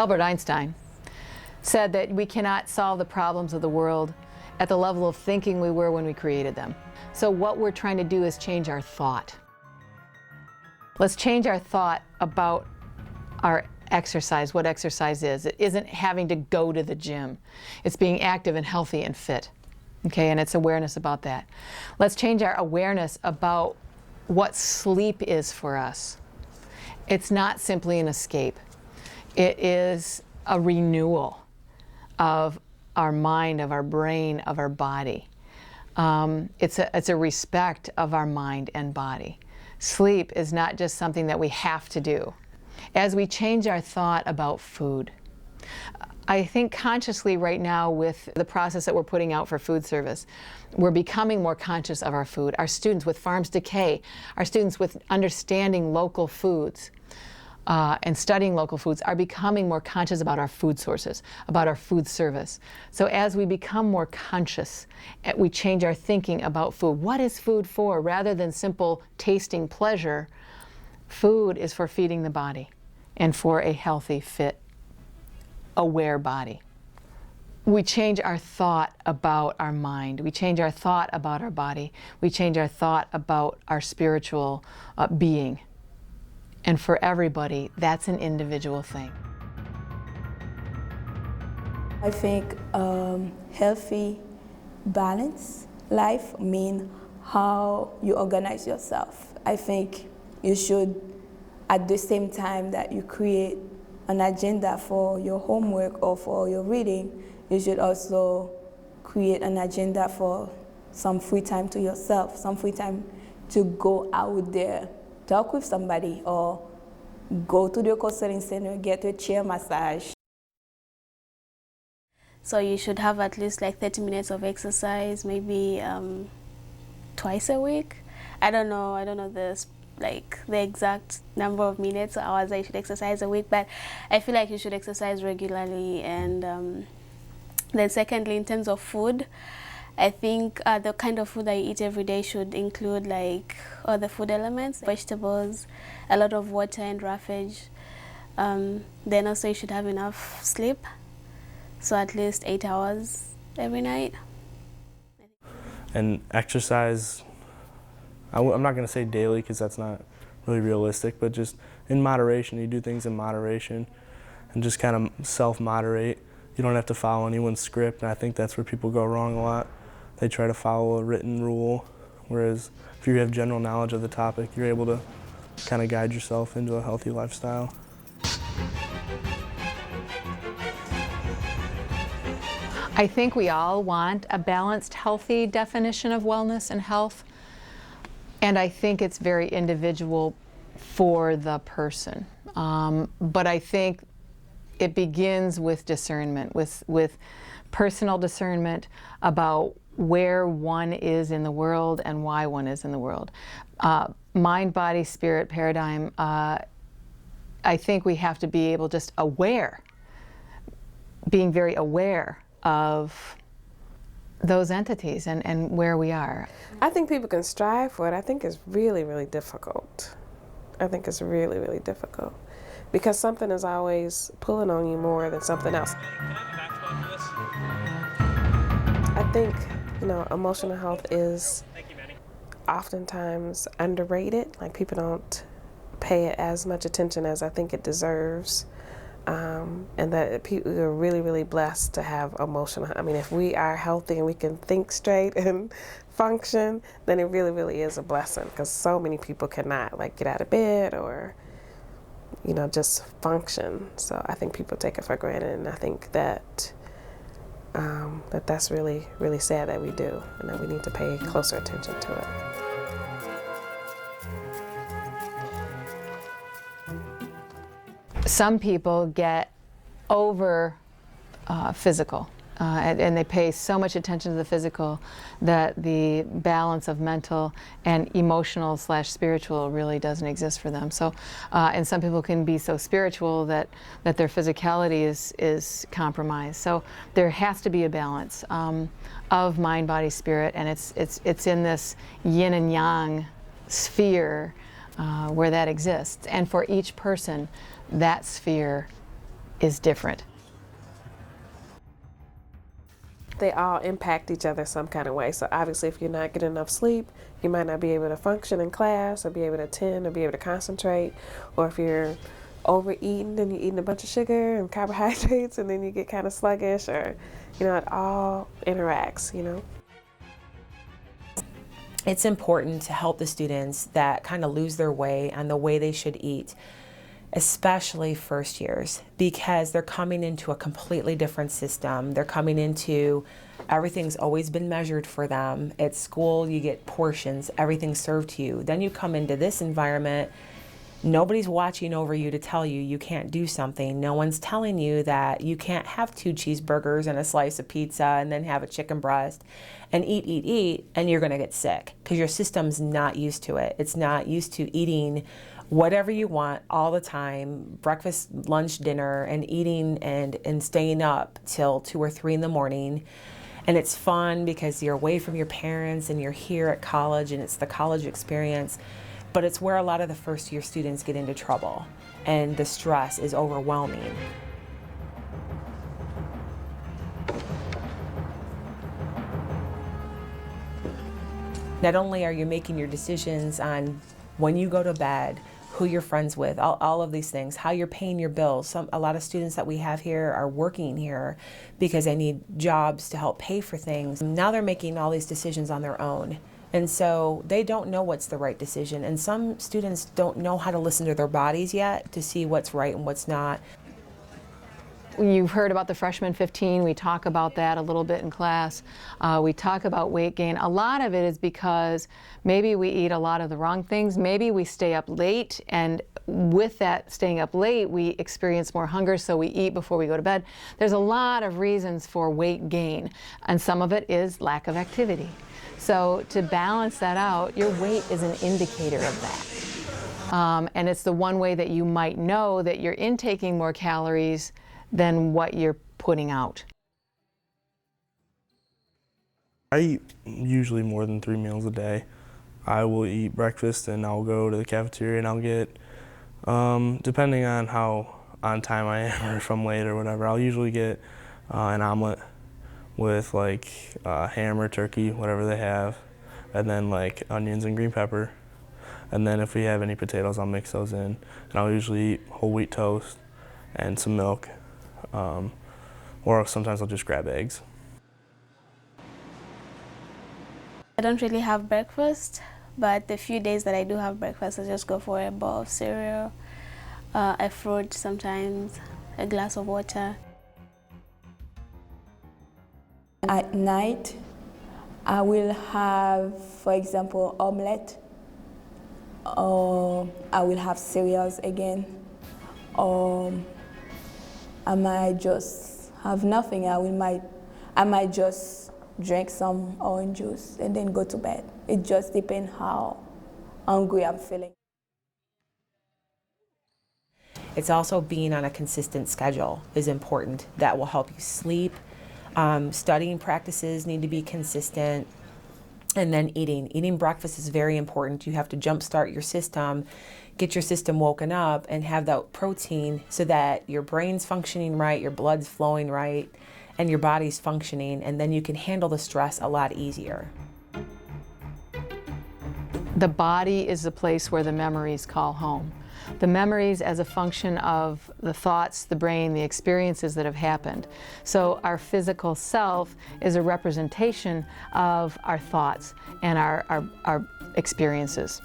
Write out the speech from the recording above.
Albert Einstein said that we cannot solve the problems of the world at the level of thinking we were when we created them. So what we're trying to do is change our thought. Let's change our thought about our exercise, what exercise is. It isn't having to go to the gym. It's being active and healthy and fit. Okay, and it's awareness about that. Let's change our awareness about what sleep is for us. It's not simply an escape. It is a renewal of our mind, of our brain, of our body. It's a respect of our mind and body. Sleep is not just something that we have to do. As we change our thought about food, I think consciously right now with the process that we're putting out for food service, we're becoming more conscious of our food. Our students with Farms Decay, our students with understanding local foods and studying local foods are becoming more conscious about our food sources, about our food service. So as we become more conscious, we change our thinking about food. What is food for? Rather than simple tasting pleasure, food is for feeding the body and for a healthy, fit, aware body. We change our thought about our mind. We change our thought about our body. We change our thought about our spiritual being. And for everybody, that's an individual thing. I think healthy, balanced life means how you organize yourself. I think you should, at the same time that you create an agenda for your homework or for your reading, you should also create an agenda for some free time to yourself, some free time to go out there, talk with somebody, or go to the counseling center, get a chair massage. So you should have at least like 30 minutes of exercise, maybe twice a week. I don't know this the exact number of minutes or hours that you should exercise a week, but I feel like you should exercise regularly. And then secondly, in terms of food, I think the kind of food that you eat every day should include like all the food elements, vegetables, a lot of water and roughage. Then also you should have enough sleep, so at least 8 hours every night. And exercise, I'm not going to say daily because that's not really realistic, but just in moderation. You do things in moderation and just kind of self-moderate. You don't have to follow anyone's script, and I think that's where people go wrong a lot. They try to follow a written rule, whereas if you have general knowledge of the topic, you're able to kind of guide yourself into a healthy lifestyle. I think we all want a balanced, healthy definition of wellness and health. And I think it's very individual for the person. But I think it begins with discernment, with personal discernment about where one is in the world and why one is in the world. Mind, body, spirit paradigm, I think we have to be able just aware, being very aware of those entities and where we are. I think people can strive for it. I think it's really, really difficult. I think it's really, really difficult because something is always pulling on you more than something else. I think, emotional health is oftentimes underrated. Like, people don't pay it as much attention as I think it deserves. And that people are really, really blessed to have emotional. I mean, if we are healthy and we can think straight and function, then it really, really is a blessing, because so many people cannot get out of bed or, just function. So I think people take it for granted, and I think that that's really, really sad that we do, and that we need to pay closer attention to it. Some people get over physical, and they pay so much attention to the physical that the balance of mental and emotional / spiritual really doesn't exist for them. So, and some people can be so spiritual that their physicality is compromised. So there has to be a balance of mind, body, spirit, and it's in this yin and yang sphere where that exists. And for each person, that sphere is different. They all impact each other some kind of way. So obviously if you're not getting enough sleep, you might not be able to function in class or be able to attend or be able to concentrate. Or if you're overeating and you're eating a bunch of sugar and carbohydrates and then you get kind of sluggish, or, you know, it all interacts, you know. It's important to help the students that kind of lose their way on the way they should eat, especially first years, because they're coming into a completely different system. They're coming into, everything's always been measured for them. At school, you get portions, everything's served to you. Then you come into this environment, nobody's watching over you to tell you you can't do something. No one's telling you that you can't have 2 cheeseburgers and a slice of pizza and then have a chicken breast and eat, and you're gonna get sick because your system's not used to it. It's not used to eating whatever you want all the time, breakfast, lunch, dinner, and eating and staying up till 2 or 3 in the morning. And it's fun because you're away from your parents and you're here at college and it's the college experience. But it's where a lot of the first year students get into trouble and the stress is overwhelming. Not only are you making your decisions on when you go to bed, who you're friends with, all of these things, how you're paying your bills. A lot of students that we have here are working here because they need jobs to help pay for things. Now they're making all these decisions on their own. And so they don't know what's the right decision. And some students don't know how to listen to their bodies yet to see what's right and what's not. You've heard about the freshman 15. We talk about that a little bit in class. We talk about weight gain. A lot of it is because maybe we eat a lot of the wrong things. Maybe we stay up late, and with that staying up late, we experience more hunger, so we eat before we go to bed. There's a lot of reasons for weight gain, and some of it is lack of activity. So to balance that out, your weight is an indicator of that. And it's the one way that you might know that you're intaking more calories than what you're putting out. I eat usually more than 3 meals a day. I will eat breakfast and I'll go to the cafeteria and I'll get, depending on how on time I am or if I'm late or whatever, I'll usually get an omelet with like ham or turkey, whatever they have, and then like onions and green pepper. And then if we have any potatoes, I'll mix those in. And I'll usually eat whole wheat toast and some milk. Or sometimes I'll just grab eggs. I don't really have breakfast, but the few days that I do have breakfast, I just go for a bowl of cereal, a fruit sometimes, a glass of water. At night, I will have, for example, omelette, or I will have cereals again, or I might just have nothing. I might just drink some orange juice and then go to bed. It just depends how hungry I'm feeling. It's also being on a consistent schedule is important. That will help you sleep. Studying practices need to be consistent. And then eating breakfast is very important. You have to jumpstart your system, get your system woken up, and have that protein so that your brain's functioning right, your blood's flowing right, and your body's functioning, and then you can handle the stress a lot easier. The body is the place where the memories call home. The memories as a function of the thoughts, the brain, the experiences that have happened. So our physical self is a representation of our thoughts and our experiences.